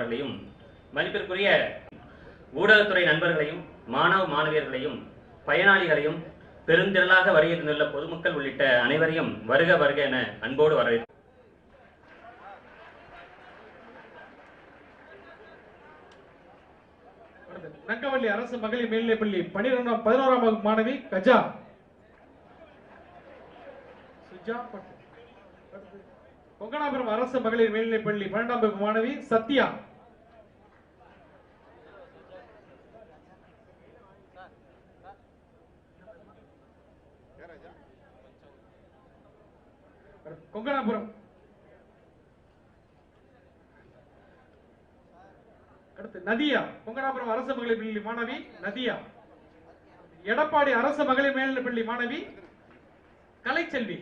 அவர்களையும், மதிப்பிற்குரிய ஊடகத்துறை நண்பர்களையும், மாணவ மாணவியர்களையும், பயனாளிகளையும், பெருந்திரளாக வருகை தந்துள்ள பொதுமக்கள் உள்ளிட்ட அனைவரையும் வருக வருக என அன்போடு வரவேற்கிறேன். நங்கவள்ளி அரசு மகளிர் மேல்நிலைப்பள்ளி 11ஆம் வகுப்பு மாணவி கஜா. கொங்கனாபுரம் அரசு மகளிர் மேல்நிலைப்பள்ளி 12ஆம் வகுப்பு மாணவி சத்யா. கொங்கனாபுரம் அடுத்து நதியா. கொங்கனாபுரம் அரசு மகளிர் பள்ளி மாணவி நதியா. எடப்பாடி அரசு மகளிர் மேல்நிலைப்பள்ளி மாணவி கலைச்செல்வி.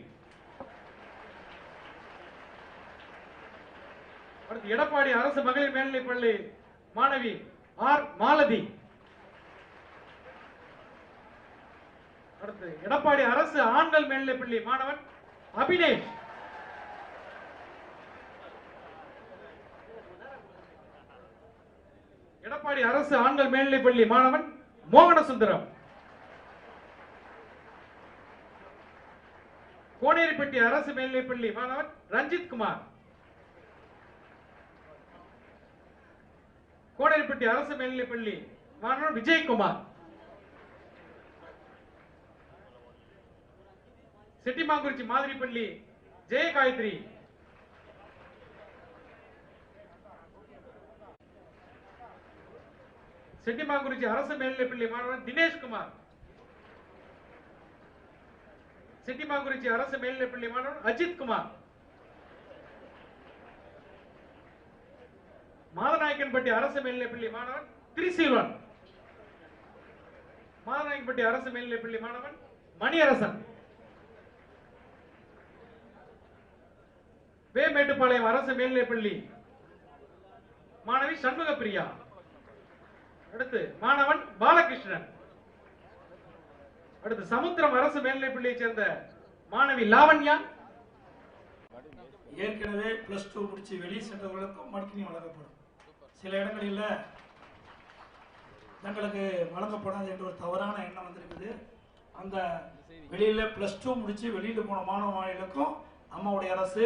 அடுத்து எடப்பாடி அரசு மகளிர் மேல்நிலைப்பள்ளி மாணவி ஆர் மாலதி. அடுத்து எடப்பாடி அரசு ஆண்கள் மேல்நிலைப்பள்ளி மாணவன் அபினேஷ். எடப்பாடி அரசு ஆண்கள் மேல்நிலைப்பள்ளி மாணவன் மோகனசுந்தரம். கோனேரிப்பட்டி அரசு மேல்நிலைப்பள்ளி மாணவன் ரஞ்சித் குமார். கோனேரிப்பட்டி அரசு மேல்நிலைப்பள்ளி மாணவன் விஜயகுமார். செட்டிமாங்குறிச்சி மாதிரிப்பள்ளி ஜெயகாயத்ரி. செட்டிமாங்குறிச்சி அரசு மேல்நிலைப்பள்ளி மாணவன் தினேஷ்குமார். செட்டிமாங்குறிச்சி அரசு மேல்நிலைப்பள்ளி மாணவன் அஜித் குமார். மாதநாயக்கன்பட்டி அரசு மேல்நிலைப்பள்ளி மாணவன் திரிசீலன். மாதநாயக்கன்பட்டி அரசு மேல்நிலைப்பள்ளி மாணவன் மணியரசன். வேமேட்டுப்பாளையம் அரசு மேல்நிலைப்பள்ளி மாணவி சண்முக பிரியா. அடுத்து மாணவன் பாலகிருஷ்ணன். அடுத்து சமுத்திரம் அரசு மேல்நிலைப்பள்ளியை சேர்ந்த மாணவி லாவண்யா. ஏற்கனவே +2 முடிச்சு வெளியே சென்றவர்களுக்கும் மடிக்கணி வழங்கப்படும். சில இடங்களில் தங்களுக்கு வழங்கப்படாது என்ற ஒரு தவறான எண்ணம் வந்திருக்குது. அந்த வெளியில் +2 முடிச்சு வெளியில் போன மாணவ மாணவிகளுக்கும் அம்மாவுடைய அரசு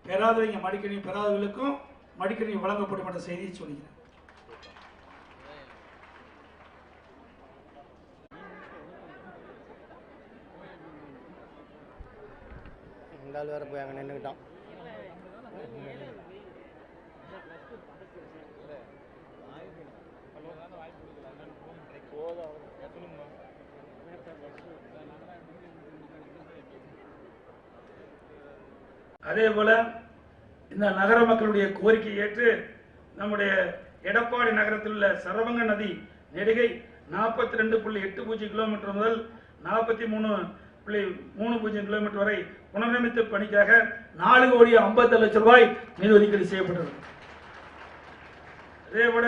பெறாதவங்க மடிக்கணி பெறாதவர்களுக்கும் மடிக்கணி வழங்கப்படும் என்ற செய்தியை சொல்கிறேன். வேற போய் அங்கே நின்றுக்கிட்டான். அதே போல இந்த நகர மக்களுடைய கோரிக்கை ஏற்று நம்முடைய எடப்பாடி நகரத்தில் உள்ள சரவங்க நதி நெடுகை 42.80 கிலோமீட்டர் முதல் 43.30 கிலோமீட்டர் வரை புனரமைப்பு பணிக்காக 4,50,00,000 ரூபாய் நிதி ஒதுக்கீடு செய்யப்பட்டது. அதேபோல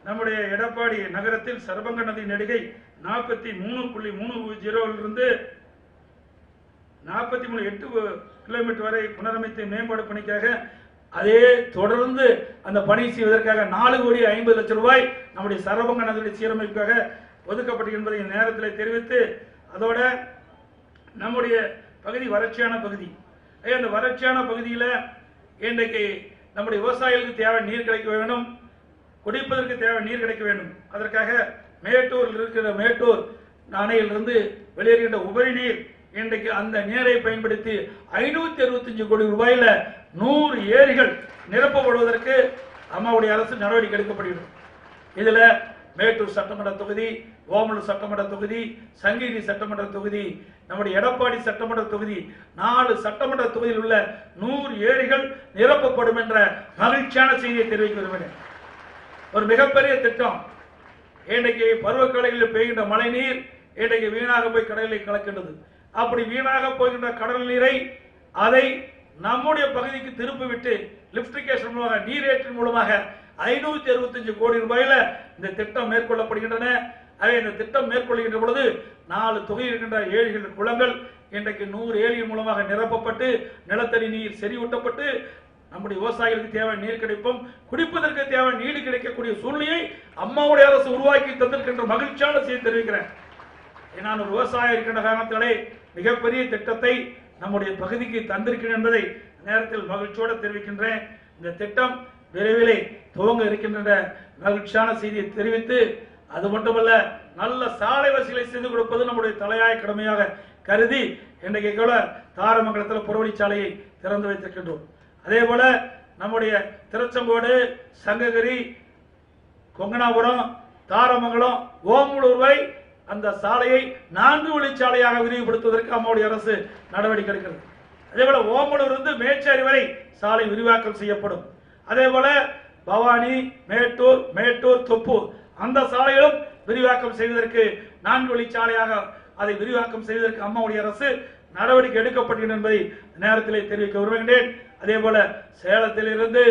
நம்முடைய எடப்பாடி நகரத்தில் சரவங்க நதி நெடுகை 43.30 இருந்து 43.8 கிலோமீட்டர் வரை புனரமைத்து மேம்பாடு பணிக்காக அதே தொடர்ந்து அந்த பணி செய்வதற்காக 4,50,00,000 ரூபாய் நம்முடைய சரவங்க நதியுடைய சீரமைப்புக்காக ஒதுக்கப்பட்டது என்பதை நேரத்தில் தெரிவித்து, அதோட நம்முடைய பகுதி வறட்சியான பகுதி. அந்த வறட்சியான பகுதியில் இன்றைக்கு நம்முடைய விவசாயிகளுக்கு தேவை நீர் கிடைக்க வேண்டும், குடிப்பதற்கு தேவை நீர் கிடைக்க வேண்டும். அதற்காக மேட்டூரில் இருக்கிற மேட்டூர் அணையிலிருந்து வெளியேறுகின்ற உபரி நீர் இன்றைக்கு அந்த நீரை பயன்படுத்தி 565 கோடி ரூபாயில 100 ஏரிகள் நிரப்பப்படுவதற்கு அம்மாவுடைய அரசு நடவடிக்கை எடுக்கப்படுகிறது. இதுல மேட்டூர் சட்டமன்ற தொகுதி, ஓமலூர் சட்டமன்ற தொகுதி, சங்ககிரி சட்டமன்ற தொகுதி, நம்முடைய எடப்பாடி சட்டமன்ற தொகுதி, 4 சட்டமன்ற தொகுதியில் உள்ள 100 ஏரிகள் நிரப்பப்படும் என்ற மகிழ்ச்சியான செய்தியை தெரிவிக்க விரும்பினேன். ஒரு மிகப்பெரிய திட்டம். இன்றைக்கு பருவக்காலங்களில் பெய்கின்ற மழை நீர் இன்றைக்கு வீணாக போய் கடலில் கலக்கின்றது. அப்படி வீணாக போகின்ற கடல் நீரை அதை நம்முடைய பகுதிக்கு திருப்பிவிட்டு லிப்டிகேஷன் மூலமாக நீரேற்றின் மூலமாக 565 கோடி ரூபாயில இந்த திட்டம் மேற்கொள்ளப்படுகின்றன. இந்த திட்டம் மேற்கொள்கின்ற பொழுது 4 தொகுதி இருக்கின்ற ஏரிகள் குளங்கள் இன்றைக்கு 100 ஏரியின் மூலமாக நிரப்பப்பட்டு நிலத்தடி நீர் செறிவூட்டப்பட்டு நம்முடைய விவசாயிகளுக்கு தேவையான நீர் கிடைப்பும் குடிப்பதற்கு தேவையான நீடு கிடைக்கக்கூடிய சூழ்நிலையை அம்மாவுடைய அரசு உருவாக்கி தந்திருக்கின்ற மகிழ்ச்சியான செய்தி தெரிவிக்கிறேன். நான் ஒரு விவசாயி இருக்கின்ற காரணத்திலே மிகப்பெரிய திட்டத்தை நம்முடைய பகுதிக்கு தந்திருக்கிறேன் என்பதை நேரத்தில் மகிழ்ச்சியோடு தெரிவிக்கின்றேன். இந்த திட்டம் விரைவிலே துவங்க இருக்கின்ற மகிழ்ச்சியான செய்தியை தெரிவித்து, அது மட்டுமல்ல, நல்ல சாலை வசதிகளை செய்து கொடுப்பது நம்முடைய தலையாய கடமையாக கருதி இன்றைக்கு கூட தாரமங்கலத்தில் புறவழிச்சாலையை திறந்து வைத்திருக்கின்றோம். அதே போல நம்முடைய திருச்செங்கோடு, சங்ககிரி, கொங்கனாபுரம், தாரமங்கலம், ஓமலூர் வரை அந்த சாலையை 4 வழிச்சாலையாக விரிவுபடுத்துவதற்கு அம்மாவுடைய அரசு நடவடிக்கை எடுக்கிறது. அதே போல ஓமலூர் இருந்து மேச்சேரி வரை சாலை விரிவாக்கம் செய்யப்படும். அதே போல பவானி, மேட்டூர், தொப்பூர் அந்த சாலைகளும் விரிவாக்கம் செய்வதற்கு 4 வழிச்சாலையாக அதை விரிவாக்கம் செய்வதற்கு அம்மாவுடைய அரசு நடவடிக்கை எடுக்கப்பட்டது என்பதை நேரத்திலே தெரிவிக்க விரும்புகின்றேன். அதே போல சேலத்தில் இருந்து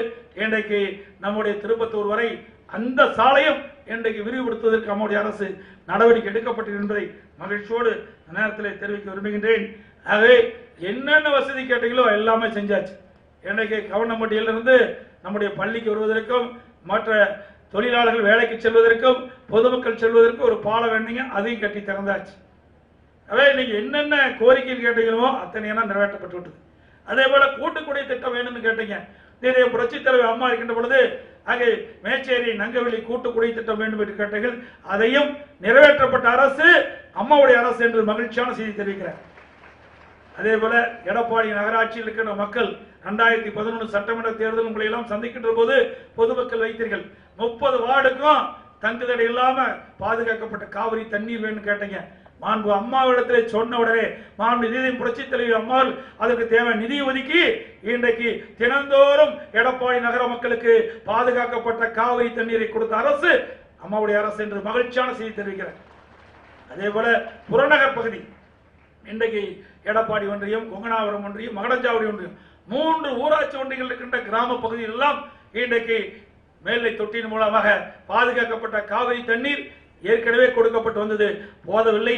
இன்றைக்கு நம்முடைய திருப்பத்தூர் வரை அந்த சாலையும் இன்றைக்கு விரிவுபடுத்துவதற்கு நம்முடைய அரசு நடவடிக்கை எடுக்கப்பட்டது என்பதை மகிழ்ச்சியோடு நேரத்திலே தெரிவிக்க விரும்புகின்றேன். ஆகவே என்னென்ன வசதி கேட்டீங்களோ எல்லாமே செஞ்சாச்சு. இன்றைக்கு கவர்னம்பட்டியிலிருந்து நம்முடைய பள்ளிக்கு வருவதற்கும் மற்ற தொழிலாளர்கள் வேலைக்கு செல்வதற்கும் பொதுமக்கள் செல்வதற்கும் ஒரு பாலம் வேண்டிங்க, அதையும் கட்டி திறந்தாச்சு. அவே இன்னைக்கு என்னென்ன கோரிக்கைகள் கேட்டீங்களோ அத்தனை நிறைவேற்றப்பட்டு விட்டது. அதே போல கூட்டுக்குடி திட்டம் வேணும்னு கேட்டீங்க. புரட்சி தலைவர் அம்மா இருக்கின்ற பொழுது அங்கே மேச்சேரி, நங்கவெளி கூட்டுக்குடி திட்டம் வேண்டும் என்று கேட்டீர்கள். அதையும் நிறைவேற்றப்பட்ட அரசு அம்மாவுடைய அரசு என்று மகிழ்ச்சியான செய்தி தெரிவிக்கிறார். அதே போல எடப்பாடி நகராட்சியில் இருக்கிற மக்கள் 2011 சட்டமன்ற தேர்தல் உங்களை எல்லாம் சந்திக்கின்ற போது பொதுமக்கள் வைத்தீர்கள். 30 வார்டுக்கும் தங்குதடை இல்லாம பாதுகாக்கப்பட்ட காவிரி தண்ணீர் வேணும் கேட்டீங்க. மாண்பு அம்மாவிடத்திலே சொன்ன உடனே மாண்பு புரட்சி தலைவர் அம்மா அதற்கு தேவை நிதி ஒதுக்கி இன்றைக்கு தினந்தோறும் எடப்பாடி நகர மக்களுக்கு பாதுகாக்கப்பட்ட காவிரி தண்ணீரை கொடுத்த அரசு அம்மாவுடைய அரசு என்று மகிழ்ச்சியான செய்தி தெரிவிக்கிறார். அதே போல புறநகர் பகுதி இன்றைக்கு எடப்பாடி ஒன்றியம், கொங்கனாபுரம் ஒன்றியம், மகடஞ்சாவடி ஒன்றியம் 3 ஊராட்சி ஒன்றியங்கள் இருக்கின்ற கிராம பகுதியில் எல்லாம் இன்றைக்கு மேல்நிலை தொட்டியின் மூலமாக பாதுகாக்கப்பட்ட காவிரி தண்ணீர் ஏற்கனவே கொடுக்கப்பட்டு வந்தது, போதவில்லை.